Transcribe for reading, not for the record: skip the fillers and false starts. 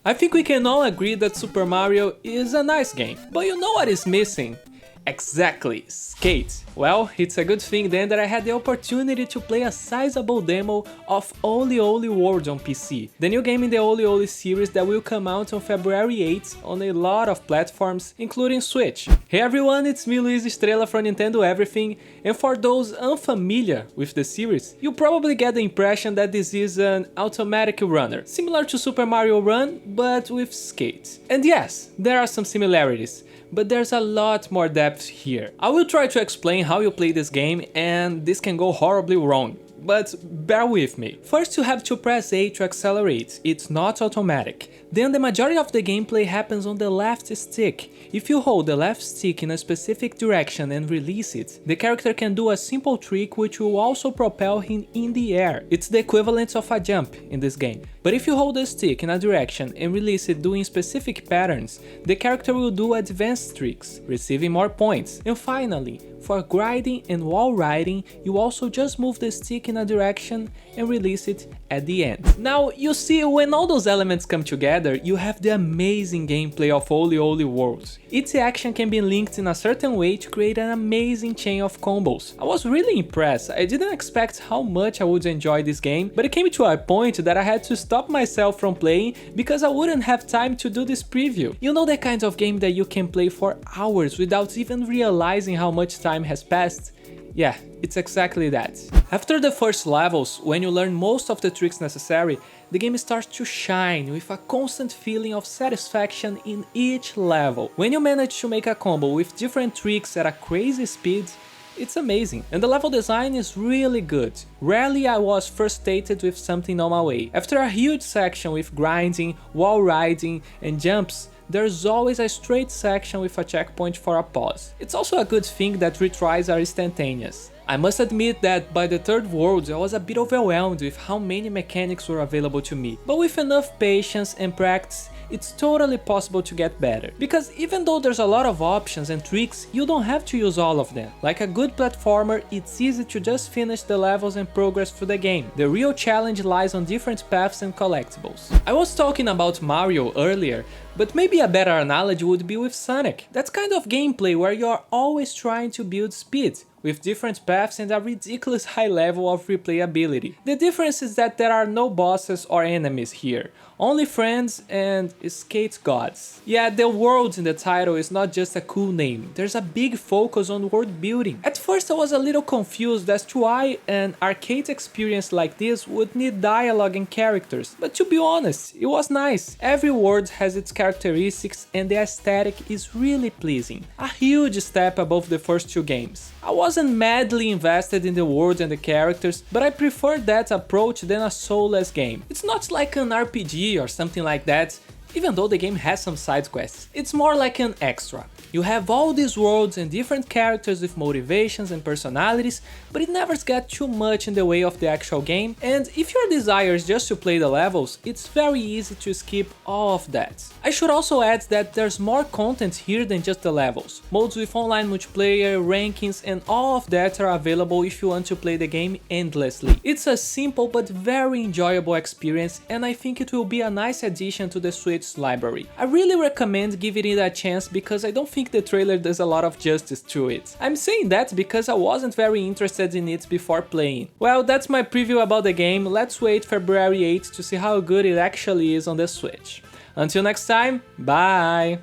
I think we can all agree that Super Mario is a nice game, but you know what is missing? Exactly, skate. Well, it's a good thing then that I had the opportunity to play a sizable demo of OlliOlli World on PC, the new game in the OlliOlli series that will come out on February 8th on a lot of platforms, including Switch. Hey everyone, it's me Luiz Estrela from Nintendo Everything, and for those unfamiliar with the series, you probably get the impression that this is an automatic runner, similar to Super Mario Run, but with skate. And yes, there are some similarities, but there's a lot more depth here. I will try to explain how you play this game, and this can go horribly wrong, but bear with me. First you have to press A to accelerate, it's not automatic. Then the majority of the gameplay happens on the left stick. If you hold the left stick in a specific direction and release it, the character can do a simple trick which will also propel him in the air. It's the equivalent of a jump in this game. But if you hold the stick in a direction and release it doing specific patterns, the character will do advanced tricks, receiving more points. And finally, for grinding and wall riding, you also just move the stick in a direction and release it at the end. Now, you see, when all those elements come together, you have the amazing gameplay of OlliOlli World. Each action can be linked in a certain way to create an amazing chain of combos. I was really impressed. I didn't expect how much I would enjoy this game, but it came to a point that I had to stop myself from playing because I wouldn't have time to do this preview. You know, the kind of game that you can play for hours without even realizing how much time has passed? Yeah, it's exactly that. After the first levels, when you learn most of the tricks necessary, the game starts to shine with a constant feeling of satisfaction in each level. When you manage to make a combo with different tricks at a crazy speed, it's amazing. And the level design is really good. Rarely I was frustrated with something on my way. After a huge section with grinding, wall riding and jumps, there's always a straight section with a checkpoint for a pause. It's also a good thing that retries are instantaneous. I must admit that by the third world I was a bit overwhelmed with how many mechanics were available to me, but with enough patience and practice, it's totally possible to get better. Because even though there's a lot of options and tricks, you don't have to use all of them. Like a good platformer, it's easy to just finish the levels and progress through the game. The real challenge lies on different paths and collectibles. I was talking about Mario earlier, but maybe a better analogy would be with Sonic. That's kind of gameplay where you're always trying to build speed, with different paths and a ridiculous high level of replayability. The difference is that there are no bosses or enemies here, only friends and skate gods. Yeah, the world in the title is not just a cool name, there's a big focus on world building. At first I was a little confused as to why an arcade experience like this would need dialogue and characters, but to be honest, it was nice. Every world has its characteristics and the aesthetic is really pleasing. A huge step above the first two games. I wasn't madly invested in the world and the characters, but I prefer that approach than a soulless game. It's not like an RPG or something like that, even though the game has some side quests. It's more like an extra. You have all these worlds and different characters with motivations and personalities, but it never gets too much in the way of the actual game, and if your desire is just to play the levels, it's very easy to skip all of that. I should also add that there's more content here than just the levels. Modes with online multiplayer, rankings and all of that are available if you want to play the game endlessly. It's a simple but very enjoyable experience, and I think it will be a nice addition to the Switch library. I really recommend giving it a chance because I don't think the trailer does a lot of justice to it. I'm saying that because I wasn't very interested in it before playing. Well, that's my preview about the game. Let's wait February 8th to see how good it actually is on the Switch. Until next time, bye!